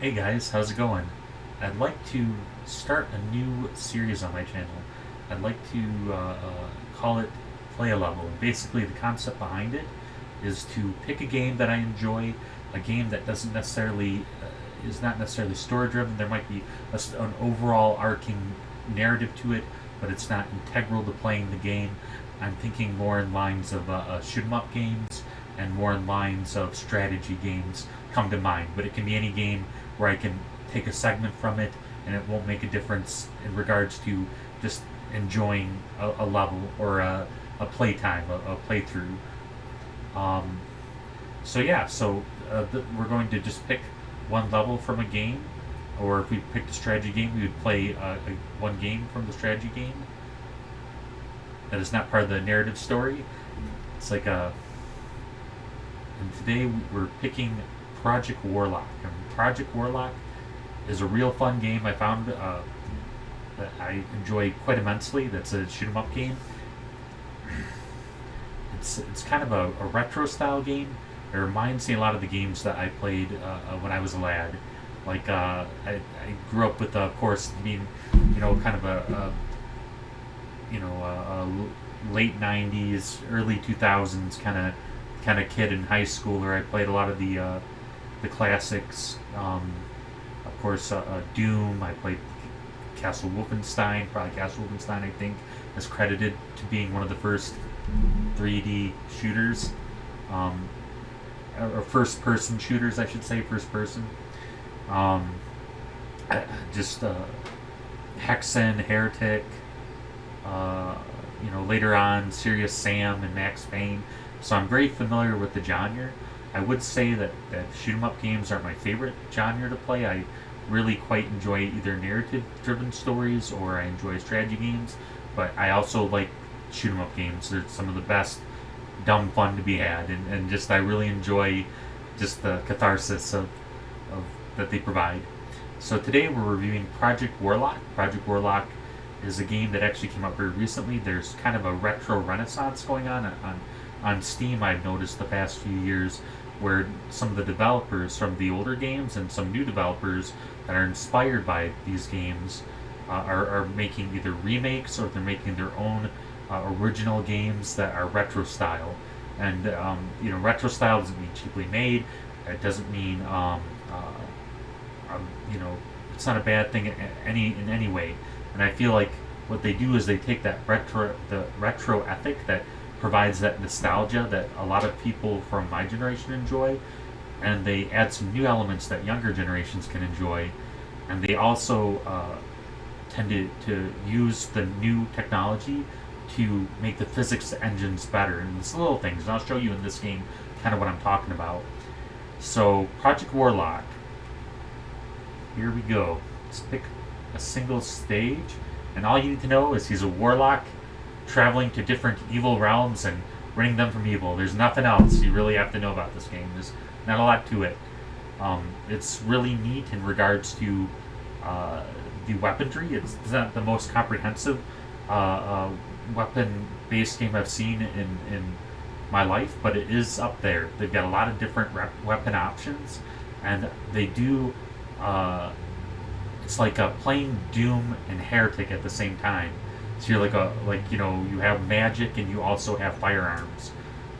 Hey guys, how's it going? I'd like to start a new series on my channel. I'd like to call it Play a Level. And basically, the concept behind it is to pick a game that I enjoy, a game that doesn't necessarily is not necessarily story driven. There might be an overall arcing narrative to it, but it's not integral to playing the game. I'm thinking more in lines of shoot 'em up games and more in lines of strategy games come to mind. But it can be any game where I can take a segment from it and it won't make a difference in regards to just enjoying a level or a playtime, a playthrough. Um, so yeah, we're going to just pick one level from a game, or if we picked a strategy game, we would play one game from the strategy game that is not part of the narrative story. It's like a. And today we're picking Project Warlock. And Project Warlock is a real fun game. I found that I enjoy quite immensely. That's a shoot 'em up game. It's kind of a retro style game. It reminds me a lot of the games that I played when I was a lad. Like I grew up with, of course, being kind of a late '90s, early 2000s kind of kid in high school, where I played a lot of the classics. Of course, Doom. I played Castle Wolfenstein. Probably Castle Wolfenstein, I think, is credited to being one of the first 3D shooters, um, or first-person shooters, I should say, first person. Um, just Hexen, Heretic. Uh, Later on, Serious Sam and Max Payne. So I'm very familiar with the genre. I would say that shoot 'em up games are my favorite genre to play. I really quite enjoy either narrative driven stories or I enjoy strategy games, but I also like shoot 'em up games. They're some of the best dumb fun to be had, and just I really enjoy just the catharsis of that they provide. So today we're reviewing Project Warlock. Project Warlock is a game that actually came out very recently. There's kind of a retro renaissance going on Steam. I've noticed the past few years where some of the developers from the older games and some new developers that are inspired by these games are making either remakes or they're making their own original games that are retro style. And retro style doesn't mean cheaply made. It doesn't mean you know, it's not a bad thing in any way. And I feel like what they do is they take the retro ethic that provides that nostalgia that a lot of people from my generation enjoy, and they add some new elements that younger generations can enjoy, and they also tend to use the new technology to make the physics engines better. And it's little things, and I'll show you in this game kind of what I'm talking about. So, Project Warlock. Here we go. Let's pick a single stage, and all you need to know is he's a warlock traveling to different evil realms and ridding them from evil. There's nothing else you really have to know about this game. There's not a lot to it. It's really neat in regards to the weaponry. It's not the most comprehensive weapon-based game I've seen in my life, but it is up there. They've got a lot of different weapon options, and they do. It's like playing Doom and Heretic at the same time. So you're you have magic and you also have firearms,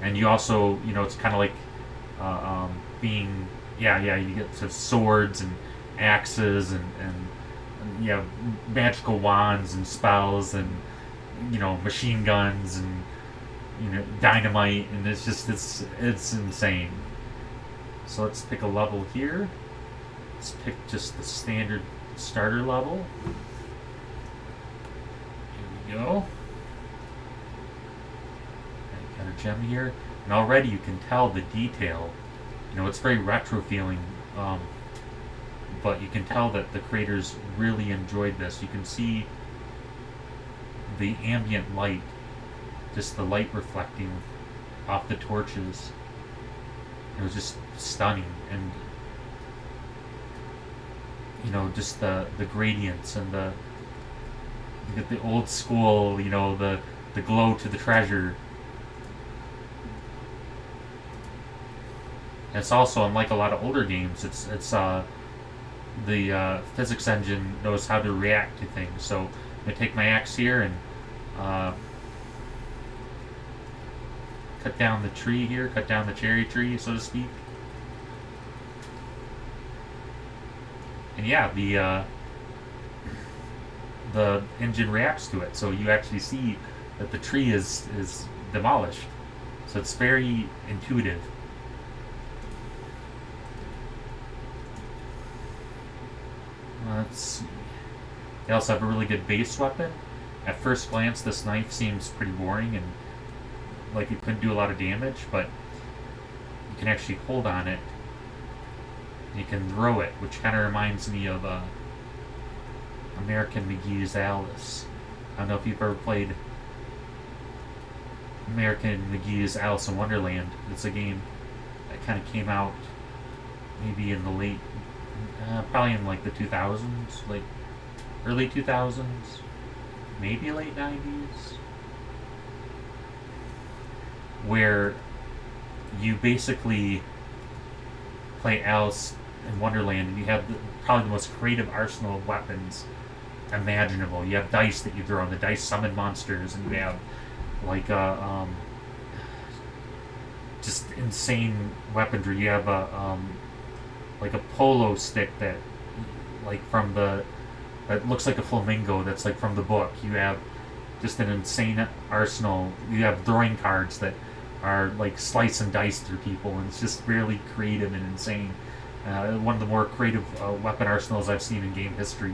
and you also it's kind of like being you get swords and axes and you have magical wands and spells and machine guns and dynamite, and it's insane. So let's pick a level here. Let's pick just the standard starter level. Here we go. Got a gem here, and already you can tell the detail. It's very retro feeling, but you can tell that the creators really enjoyed this. You can see the ambient light, just the light reflecting off the torches. It was just stunning, and just the gradients and you get the old school, the glow to the treasure. And it's also unlike a lot of older games. It's the physics engine knows how to react to things. So I'm gonna take my axe here and uh, cut down the tree here, cut down the cherry tree, so to speak. And yeah, the engine reacts to it, so you actually see that the tree is demolished. So it's very intuitive. Let's see. They also have a really good base weapon. At first glance, this knife seems pretty boring and like it couldn't do a lot of damage, but you can actually hold on it. And you can throw it, which kind of reminds me of American McGee's Alice. I don't know if you've ever played American McGee's Alice in Wonderland. It's a game that kind of came out maybe in the late, probably in like the 2000s, like early 2000s, maybe late 90s, where you basically play Alice in Wonderland and you have probably the most creative arsenal of weapons imaginable. You have dice that you throw, and the dice summon monsters, and you have like just insane weaponry. You have a like a polo stick that like from the that looks like a flamingo that's like from the book. You have just an insane arsenal. You have throwing cards that are like slice and dice through people, and it's just really creative and insane. One of the more creative weapon arsenals I've seen in game history.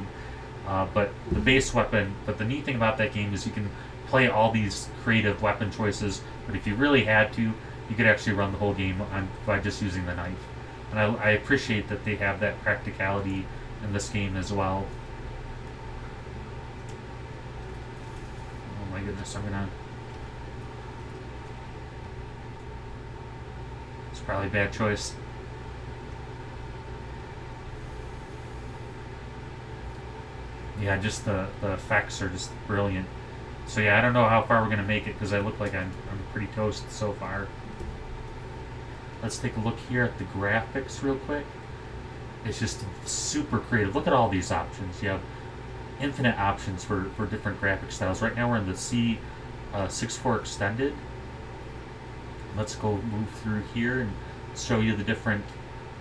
But the base weapon, but the neat thing about that game is you can play all these creative weapon choices, but if you really had to, you could actually run the whole game by just using the knife. And I appreciate that they have that practicality in this game as well. Oh my goodness, it's probably a bad choice. Yeah, just the effects are just brilliant. So yeah, I don't know how far we're going to make it because I look like I'm pretty toast so far. Let's take a look here at the graphics real quick. It's just super creative. Look at all these options. You have infinite options for different graphic styles. Right now we're in the C64 Extended. Let's go move through here and show you the different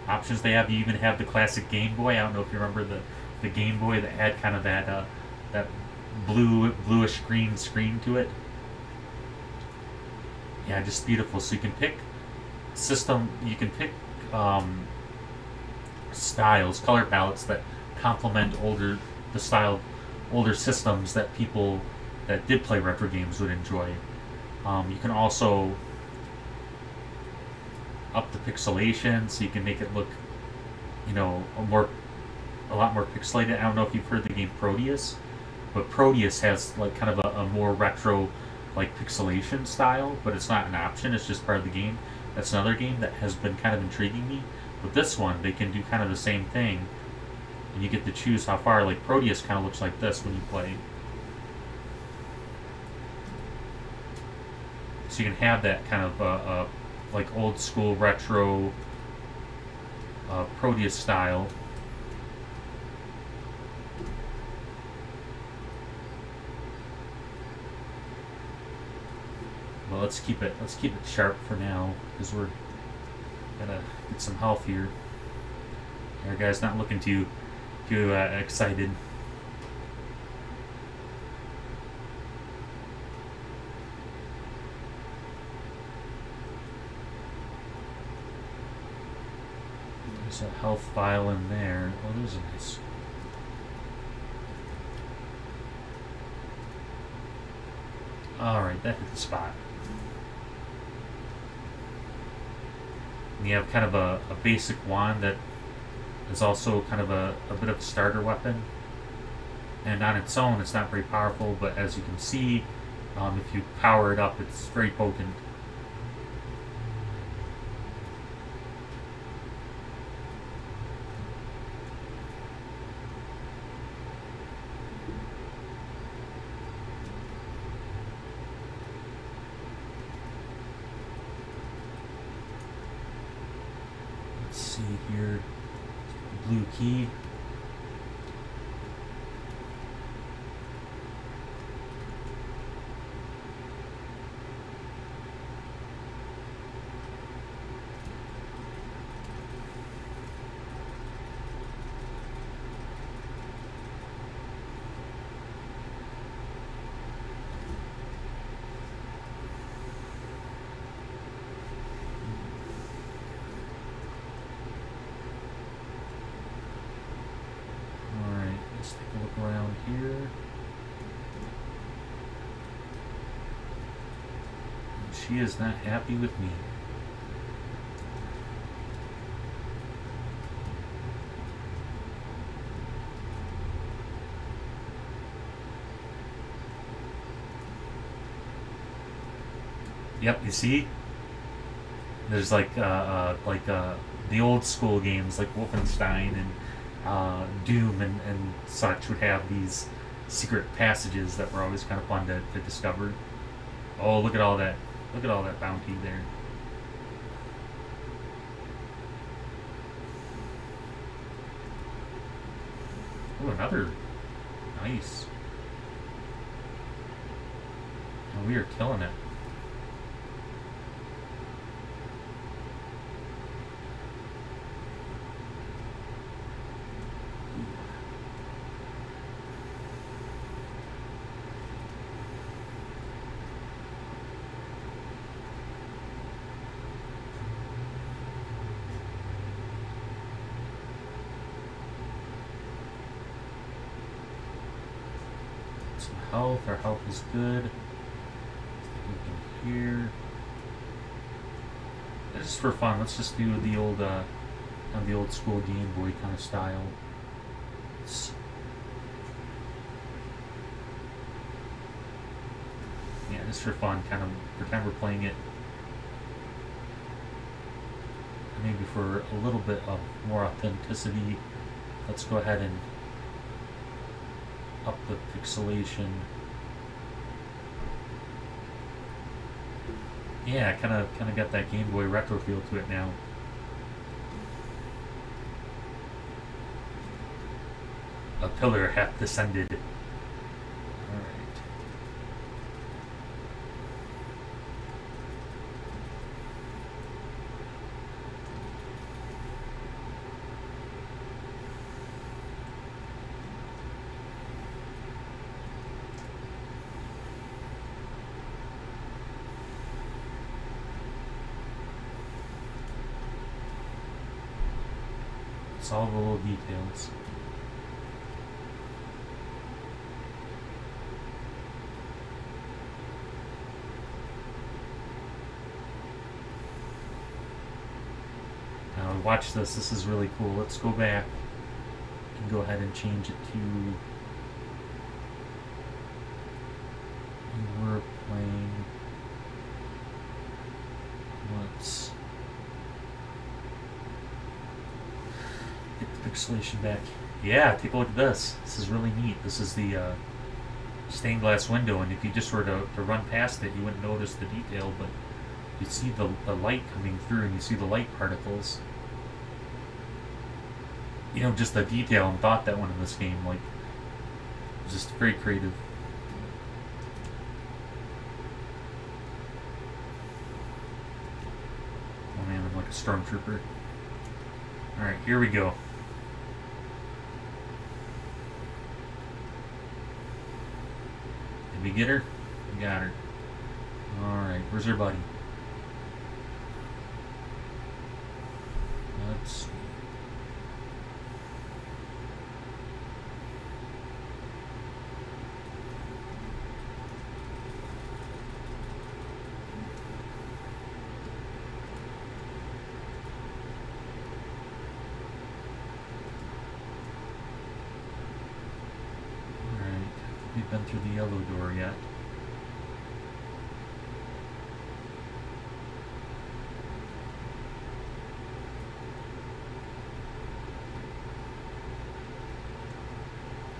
options they have. You even have the classic Game Boy. I don't know if you remember the Game Boy that had kind of that bluish green screen to it. Yeah, just beautiful. So you can pick you can pick styles, color palettes that complement older systems that people that did play retro games would enjoy. You can also up the pixelation, so you can make it look, a lot more pixelated. I don't know if you've heard the game Proteus, but Proteus has like kind of a more retro, like pixelation style, but it's not an option. It's just part of the game. That's another game that has been kind of intriguing me. With this one, they can do kind of the same thing, and you get to choose how far. Like Proteus kind of looks like this when you play. So you can have that kind of like old school retro Proteus style. Well, let's keep it sharp for now because we're gonna get some health here. Our guy's not looking too excited. There's a health file in there. Oh, there's a nice. Alright, that hit the spot. And you have kind of a basic wand that is also kind of a bit of a starter weapon. And on its own, it's not very powerful, but as you can see, if you power it up, it's very potent. Let's see here. Blue key. here. And she is not happy with me. Yep, you see? There's like the old school games like Wolfenstein and Doom and such would have these secret passages that were always kind of fun to discover. Oh, look at all that! Look at all that bounty there. Oh, another nice. And we are killing it. Health. Our health is good. We can hear. Just for fun, let's just do the old school Game Boy kind of style. Yeah, just for fun, kind of pretend we're playing it. Maybe for a little bit of more authenticity, let's go ahead and up the pixelation. Yeah, kind of got that Game Boy retro feel to it now. A pillar hath descended. Alright. It's all the little details. Now watch this. This is really cool. Let's go back and go ahead and change it to. We were playing. Let's get the pixelation back. Yeah, take a look at this. This is really neat. This is the stained glass window, and if you just were to run past it, you wouldn't notice the detail, but you see the light coming through, and you see the light particles. You know, just the detail and thought that went in this game, like, it was just very creative. Oh man, I'm like a stormtrooper. Alright, here we go. Did we get her? We got her. Alright, where's her buddy? Let's see. We've been through the yellow door yet.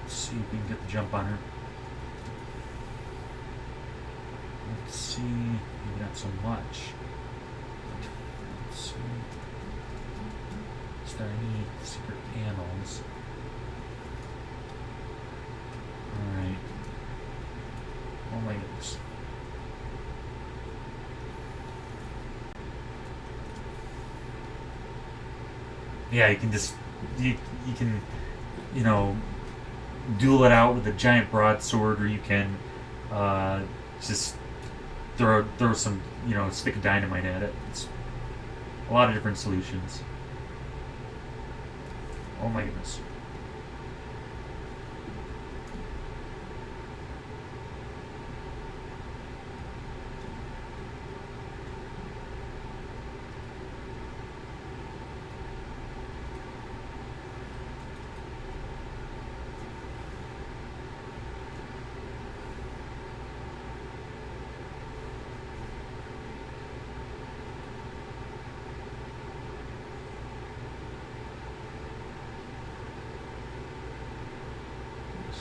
Let's see if we can get the jump on her. Let's see, maybe not so much. Let's see. Is there any secret panels? Alright. Oh my goodness. Yeah, you can just you can, you know, duel it out with a giant broadsword, or you can just throw some, you know, stick of dynamite at it. It's a lot of different solutions. Oh my goodness.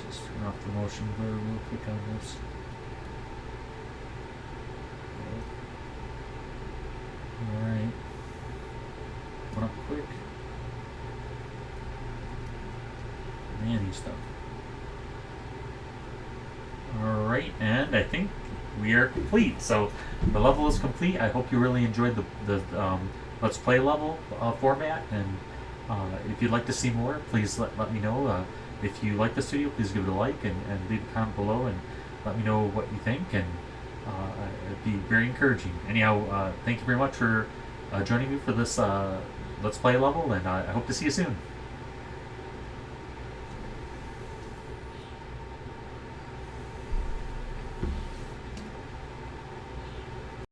Let's just turn off the motion blur real quick on this. Alright. One up quick. Manny stuff. Alright, and I think we are complete. So the level is complete. I hope you really enjoyed the Let's Play level format, and if you'd like to see more, please let me know. If you like this video, please give it a like and leave a comment below and let me know what you think, and it'd be very encouraging. Anyhow, thank you very much for joining me for this Let's Play level, and I hope to see you soon.